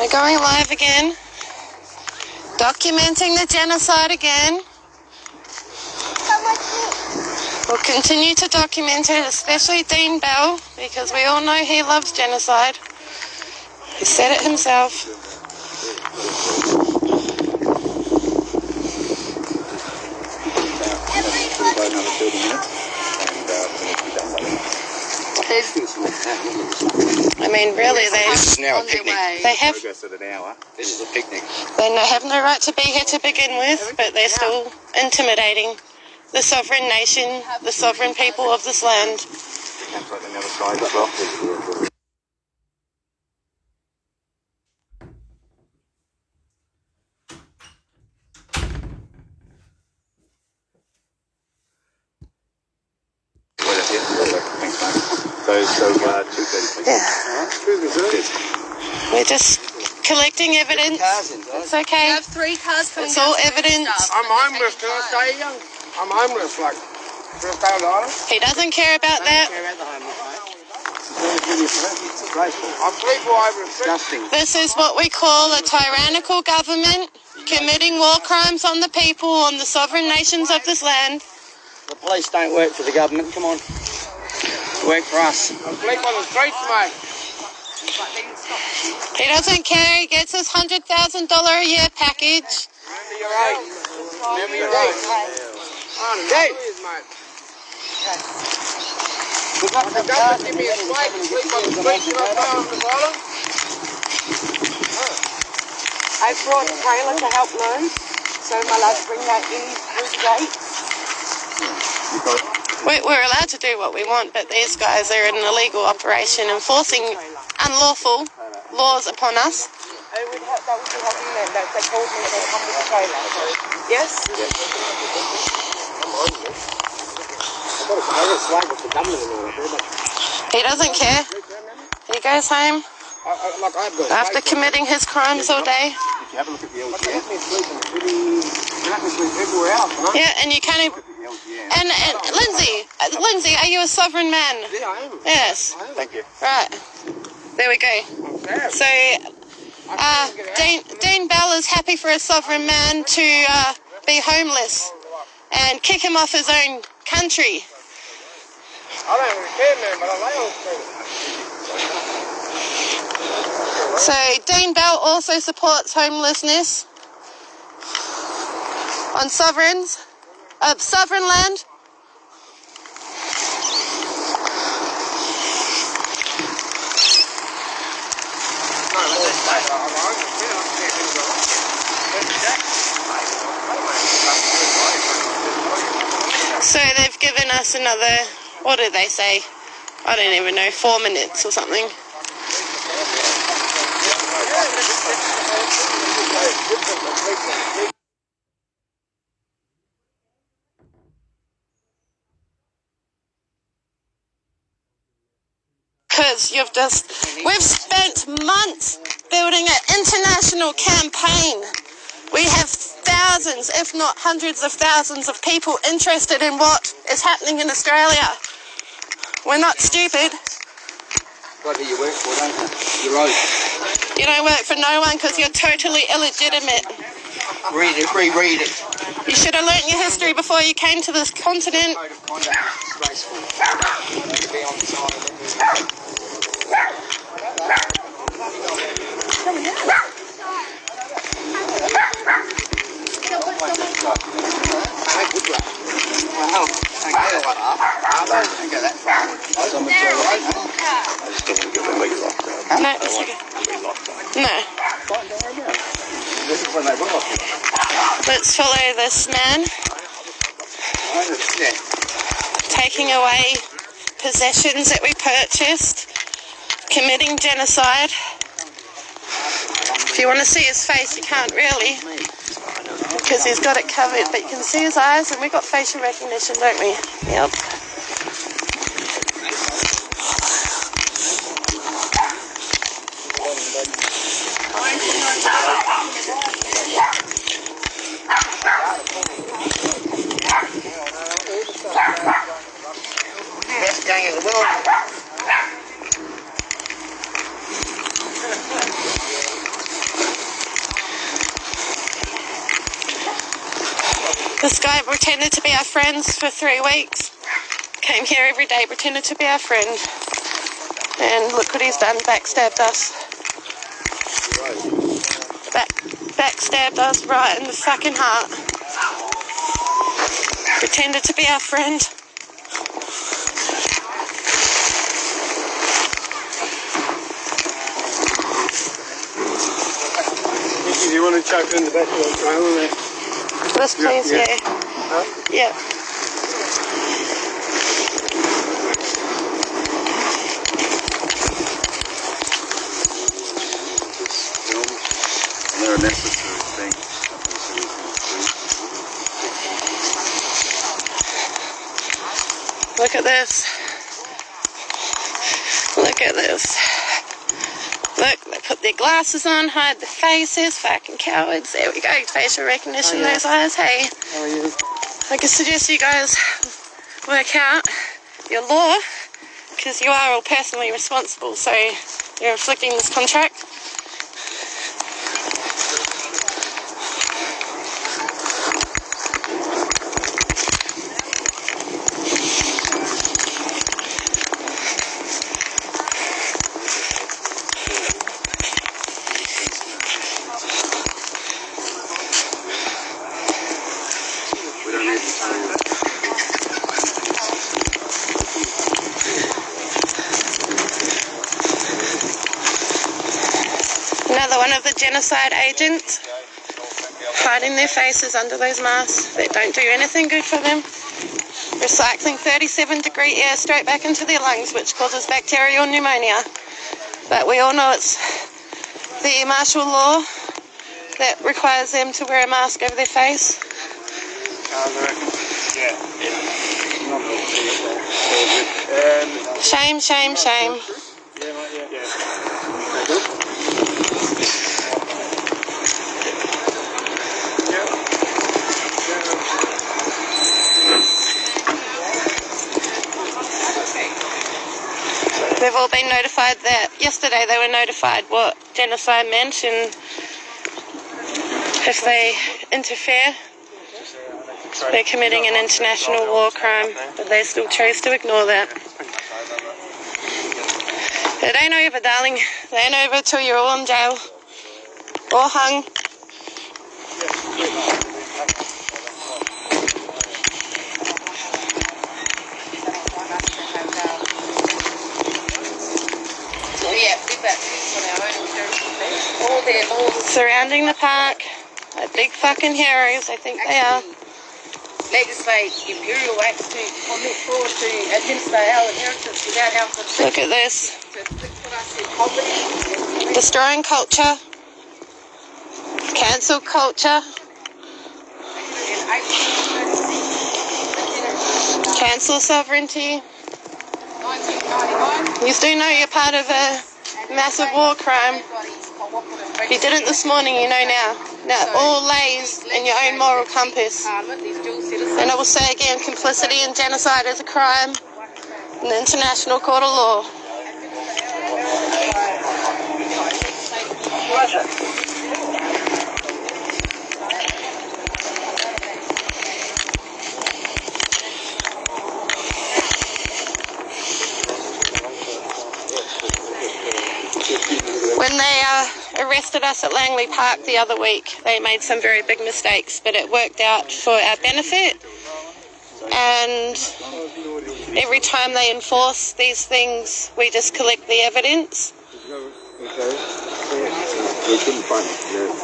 We're going live again, documenting the genocide again. We'll continue to document it, especially Dean Bell, because we all know he loves genocide. He said it himself. I mean, really, This is now a picnic. They have Progress at an hour. This is a picnic. They have no right to be here to begin with, but they're still intimidating the sovereign nation, the sovereign people of this land. Camps like the other side as well. So 2:30. Yeah. We're just collecting evidence. It's okay. You have 3 cars coming. It's all evidence. I'm homeless, can I say, young? I'm homeless, like, for $1,000. He doesn't care about that. I'm people over Disgusting. This is what we call a tyrannical government committing war crimes on the people, on the sovereign nations of this land. The police don't work for the government, come on. They work for us. I sleep on the streets, mate. He doesn't care. He gets his $100,000 a year package. Remember your age. Remember your age. Years, mate. The government give me a slate and sleep on the streets and I go on the bottom. I brought a trailer to help load, so my lads bring that in through the gate. We're allowed to do what we want, but these guys are in an illegal operation enforcing unlawful laws upon us. That would be helping them. They called me and they come with the trailer. Yes? He doesn't care. He goes home after committing his crimes all day. If you have a look at the LGN. Yeah, and you can't even... And Lindsay, are you a sovereign man? Yeah, I am. Yes. Thank you. Right. There we go. So, Dean Bell is happy for a sovereign man to be homeless and kick him off his own country. I don't really care, man, but I lay on the street. So, Dean Bell also supports homelessness on sovereign land. So they've given us another, what did they say? I don't even know, 4 minutes or something. Because we've spent months building an international campaign. We have thousands, if not hundreds of thousands of people interested in what is happening in Australia. We're not stupid. Got who you work for, don't you? You're right. You don't work for no one because you're totally illegitimate. Read it, reread it. You should have learnt your history before you came to this continent. Code of conduct is disgraceful. To be on the side of it. Well, thank you. Don't go that far. No, it's okay. No. This is when they will lock you. Let's follow this man taking away possessions that we purchased, committing genocide. If you want to see his face, you can't really, because he's got it covered, but you can see his eyes, and we've got facial recognition, don't we? Yep. Best gang in the world. This guy pretended to be our friends for 3 weeks. Came here every day, pretended to be our friend. And look what he's done, backstabbed us. Backstabbed us right in the fucking heart. Pretended to be our friend. Do you want to chuck it in the back of the trailer there? This please, yeah. Huh? Yeah. They're a necessary thing. Look at this. Look at this. Look, they put their glasses on, hide their faces, fucking cowards. There we go, facial recognition, those eyes, hey. How are you? I can suggest you guys work out your law, because you are all personally responsible, so you're inflicting this contract. Another one of the genocide agents hiding their faces under those masks that don't do anything good for them. Recycling 37-degree air straight back into their lungs, which causes bacterial pneumonia. But we all know it's the martial law that requires them to wear a mask over their face. Shame, shame, shame. They've all been notified that yesterday they were notified what genocide meant, and if they interfere, they're committing an international war crime, but they still chose to ignore that. It ain't over, darling. It ain't over till you're all in jail or hung. Surrounding the park, like big fucking heroes, I think they are. Legislate imperial acts to commit fraud to administer our inheritance without our consent. Look at this. So that's what I said, poverty. Destroying culture. Cancel culture. In 1836, Cancel sovereignty. 1999. You do know you're part of a massive war crime. If you didn't this morning, you know now. Now it all lays in your own moral compass. And I will say again, complicity in genocide is a crime in the International Court of Law. When they arrested us at Langley Park the other week, they made some very big mistakes, but it worked out for our benefit. And every time they enforce these things, we just collect the evidence.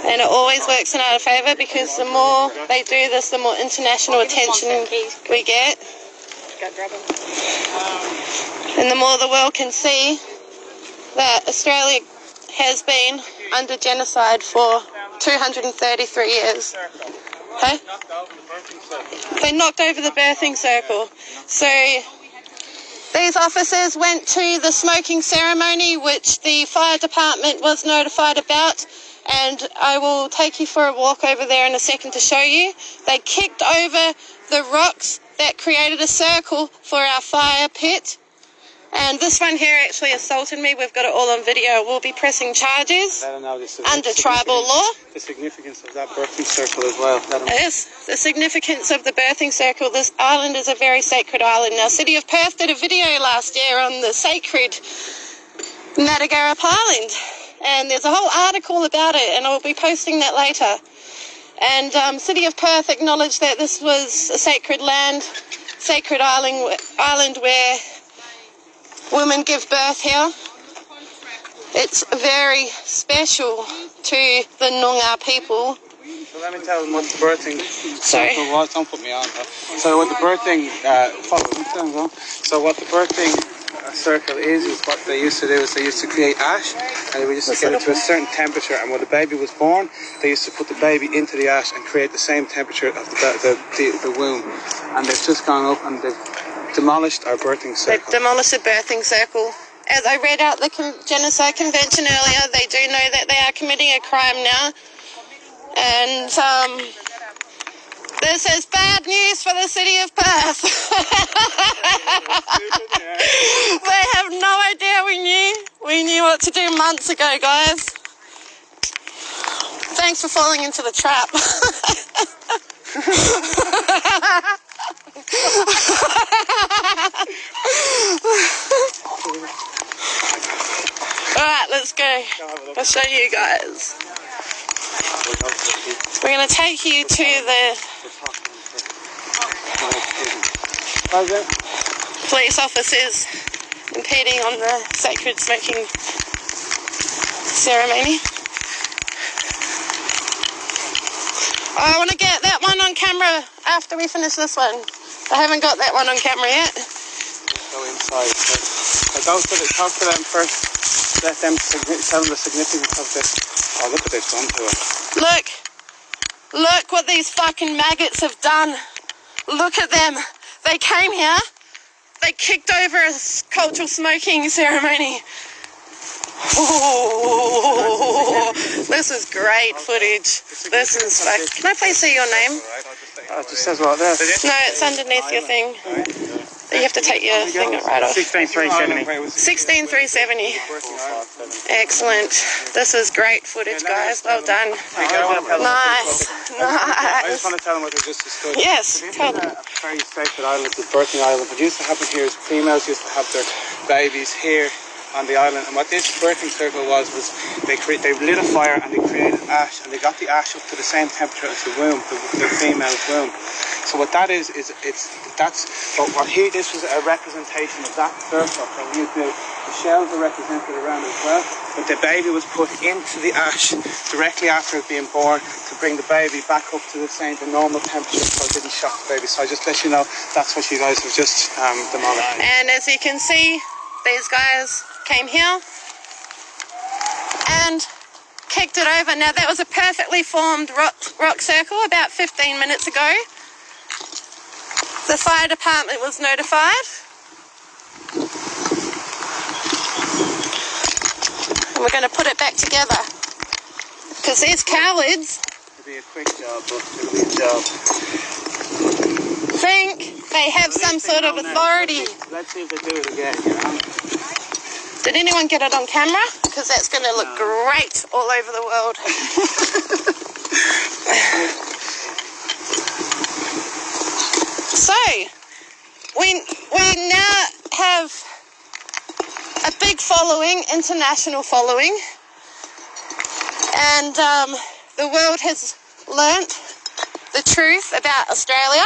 And it always works in our favour, because the more they do this, the more international attention we get. And the more the world can see that Australia has been under genocide for 233 years. Hey? They knocked over the birthing circle. So these officers went to the smoking ceremony, which the fire department was notified about, and I will take you for a walk over there in a second to show you. They kicked over the rocks that created a circle for our fire pit. And this one here actually assaulted me. We've got it all on video. We'll be pressing charges Let them know this is under tribal law. the significance of that birthing circle as well. Let them It is the significance of the birthing circle. This island is a very sacred island. Now, City of Perth did a video last year on the sacred Matagarup Island, and there's a whole article about it, and I'll be posting that later. And City of Perth acknowledged that this was a sacred land, sacred island where women give birth here. It's very special to the Noongar people. So let me tell them what the birthing Sorry. circle was. Don't put me on. So what the birthing circle is what they used to do is they used to create ash, and they would just get it to a certain temperature, and when the baby was born they used to put the baby into the ash and create the same temperature of the womb. And they've just gone up and they've demolished our birthing circle. They've demolished the birthing circle. As I read out the Genocide Convention earlier, they do know that they are committing a crime now. And this is bad news for the City of Perth. They have no idea we knew. We knew what to do months ago, guys. Thanks for falling into the trap. Alright, let's go. I'll show you guys. We're going to take you to the police officers impeding on the sacred smoking ceremony. I want to get that one on camera after we finish this one. I haven't got that one on camera yet. Go inside. So go to talk to them first. Let them tell them the significance of this. Oh, look at this one to it. Look what these fucking maggots have done. Look at them. They came here. They kicked over a cultural smoking ceremony. Oh, this is great footage. This is like. Can I please see your name? Oh, it just says what there. No, it's underneath your thing. You have to take your thing right off. 16370. 16370. Excellent. This is great footage, guys. Well done. Nice. I just want to tell them what they just discussed. Yes, tell them. A very sacred island, the birthing island. What used to happen here is females used to have their babies here on the island, and what this birthing circle was they lit a fire and they created ash, and they got the ash up to the same temperature as the womb, the female's womb. So what that is this was a representation of that circle. So the shells are represented around as well, but the baby was put into the ash directly after it being born to bring the baby back up to the normal temperature so it didn't shock the baby. So I just let you know that's what you guys have just demolished. And as you can see, these guys came here and kicked it over. Now that was a perfectly formed rock circle about 15 minutes ago. The fire department was notified. And we're going to put it back together. Because these cowards It'll be a quick job, but it'll be a job. think they have some sort of authority. Let's see if they do it again, you know. Did anyone get it on camera? Because that's going to look great all over the world. So, we now have a big following, international following, and the world has learnt the truth about Australia.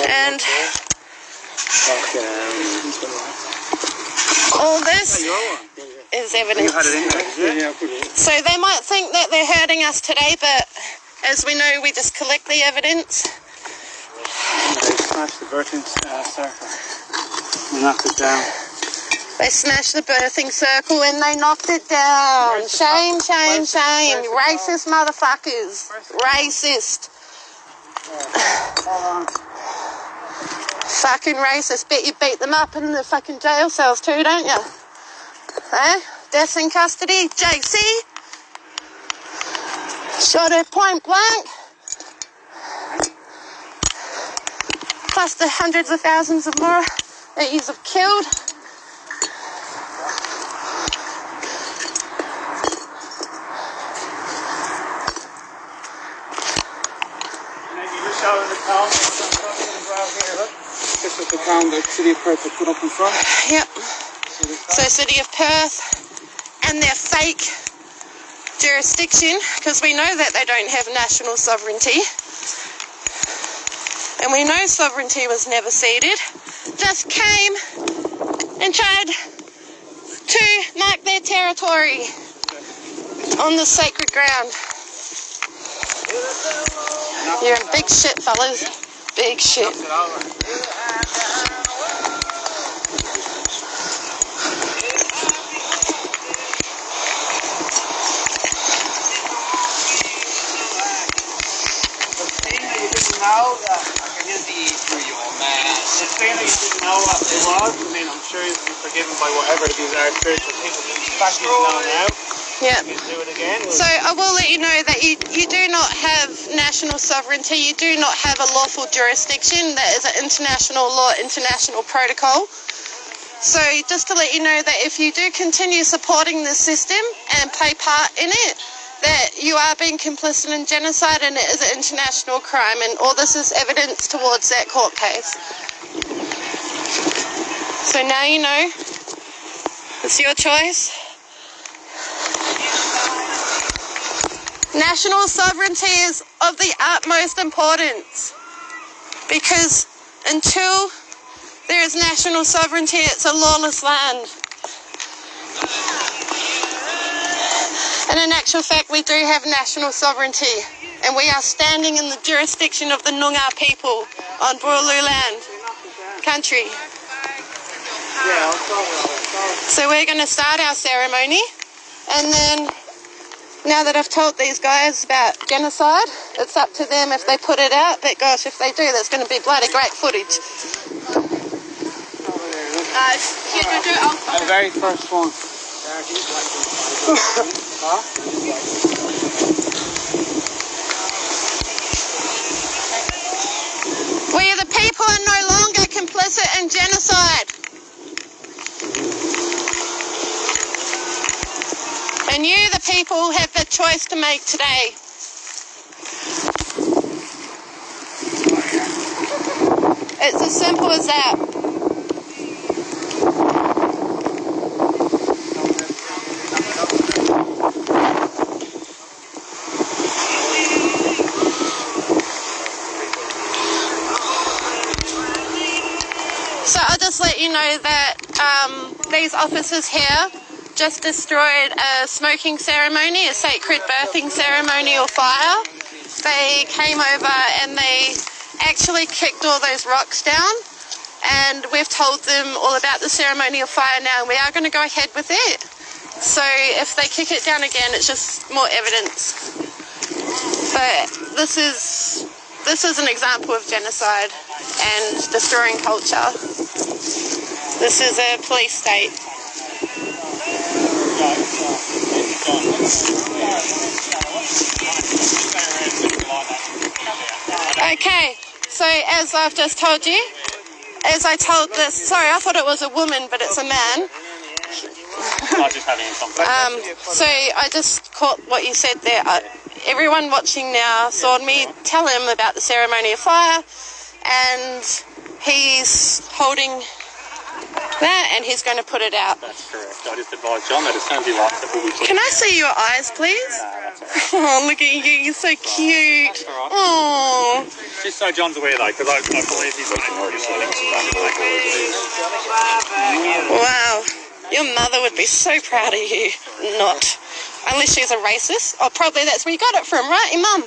And all this is evidence. So they might think that they're hurting us today, but as we know, we just collect the evidence. They smashed the birthing circle. They knocked it down. They smashed the birthing circle and they knocked it down. Shame, shame, shame. Racist motherfuckers. Racist. Fucking racist. Bet you beat them up in the fucking jail cells too, don't you? Eh? Death in custody. JC. Shot her point blank. plus the hundreds of thousands of more that you've killed. Showing the town as well here, look. This is the town that City of Perth have put up in front. Yep. So City of Perth and their fake jurisdiction, because we know that they don't have national sovereignty. And we know sovereignty was never ceded. Just came and tried to mark their territory on the sacred ground. You're in big shit, fellas. Big shit. The thing that you didn't know what it was, I mean, I'm sure you'll be forgiven by whatever these are spiritual people. The fact you know now, Yeah. you do it again. So I will let you know that you do not have national sovereignty. You do not have a lawful jurisdiction. That is an international law, international protocol. So just to let you know that if you do continue supporting this system and play part in it, that you are being complicit in genocide and it is an international crime, and all this is evidence towards that court case. So now you know. It's your choice. National sovereignty is of the utmost importance, because until there is national sovereignty, it's a lawless land. And in actual fact, we do have national sovereignty, and we are standing in the jurisdiction of the Noongar people on Boorloo land country. So we're going to start our ceremony, and then now that I've told these guys about genocide, it's up to them if they put it out, but gosh, if they do, that's going to be bloody great footage. The very first one. We the people are no longer complicit in genocide. And you, the people, have the choice to make today. It's as simple as that. So I'll just let you know that these officers here just destroyed a smoking ceremony, a sacred birthing ceremony or fire. They came over and they actually kicked all those rocks down, and we've told them all about the ceremony of fire now, and we are going to go ahead with it. So if they kick it down again, it's just more evidence. But this is an example of genocide and destroying culture. This is a police state. Okay, so as I've just told you, as I told this, sorry, I thought it was a woman, but it's a man. So I just caught what you said there. Everyone watching now saw me tell him about the ceremony of fire, and he's holding that, and he's going to put it out. That's correct. I just advised John that as soon as he lights it, we'll be putting Can I see your eyes, please? Oh, look at you. You're so cute. That's all right. Oh. Just so John's aware though, because I believe he's going to Wow. Your mother would be so proud of you. Not. Unless she's a racist. Oh, probably that's where you got it from, right? Your mum.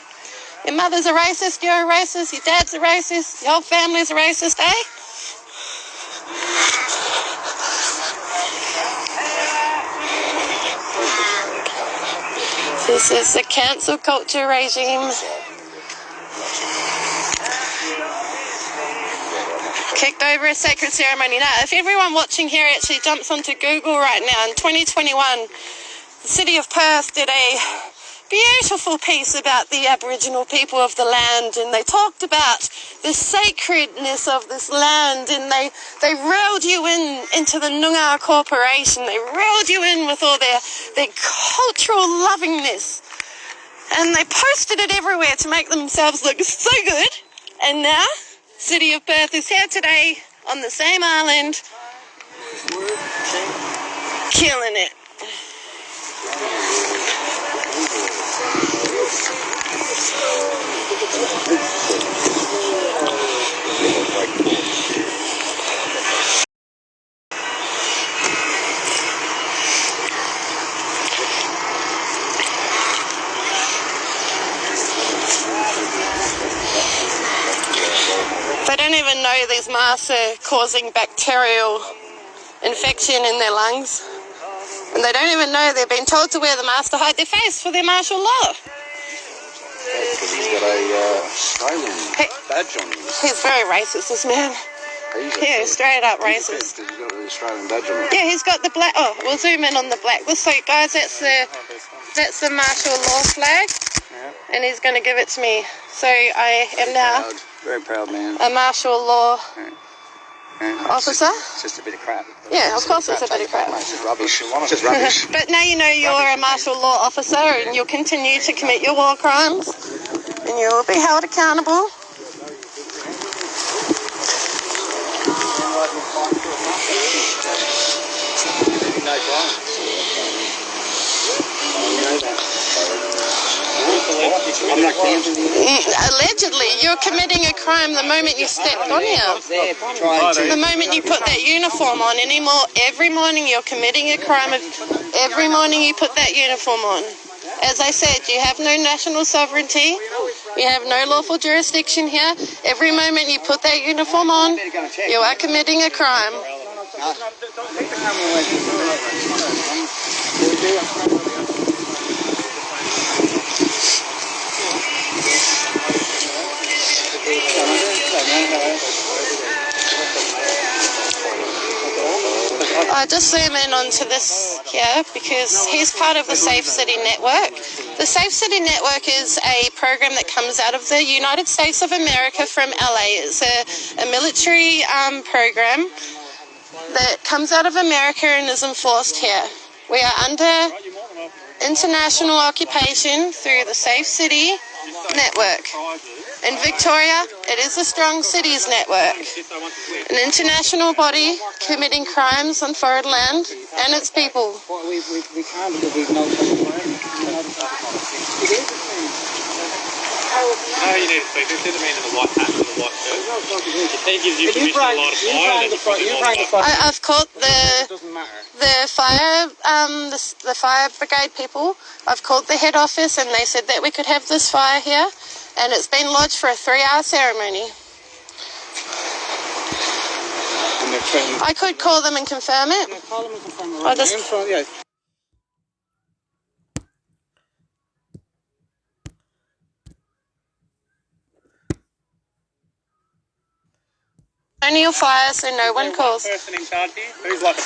Your mother's a racist, you're a racist, your dad's a racist, your whole family's a racist, eh? This is the cancel culture regime. Kicked over a sacred ceremony. Now, if everyone watching here actually jumps onto Google right now, in 2021, the City of Perth did a beautiful piece about the Aboriginal people of the land, and they talked about the sacredness of this land, and they reeled you into the Noongar Corporation. They reeled you in with all their cultural lovingness, and they posted it everywhere to make themselves look so good. And now, City of Perth is here today on the same island, killing it. They don't even know these masks are causing bacterial infection in their lungs. And they don't even know they've been told to wear the mask to hide their face for their martial law. Because he's got a Australian badge on him. He's very racist, this man. Yeah, straight up racist. He's got the Australian badge on him. Yeah, he's got the black. Oh, we'll zoom in on the black. This way, guys, that's the martial law flag. And he's going to give it to me. So I am now Very proud man. a martial law officer. It's just a bit of crap. Yeah, of course it's a bit of crap. It's just rubbish. It's just rubbish. But now you know you're a martial law officer and you'll continue to commit your war crimes and you'll be held accountable. Allegedly, you're committing a crime the moment you stepped on here. The moment you put that uniform on anymore, every morning you're committing a crime. Every morning you put that uniform on. As I said, you have no national sovereignty. You have no lawful jurisdiction here. Every moment you put that uniform on, you are committing a crime. I just zoom in onto this here because he's part of the Safe City Network. The Safe City Network is a program that comes out of the United States of America from LA. It's a military program that comes out of America and is enforced here. We are under international occupation through the Safe City Network. In Victoria, it is the Strong Cities Network, an international body committing crimes on foreign land and its people. We can't because we've no. No, you need to speak. This didn't mean in the white hat and the white shirt. If he gives you permission to light a fire, then you probably light a fire. I've called It doesn't matter. the fire brigade people. I've called the head office and they said that we could have this fire here, and it's been lodged for a 3-hour ceremony. I could call them and confirm it. Call them and confirm it I right just- now. In front, yeah. Only your fire, so no one calls. Person in charge here? Who's like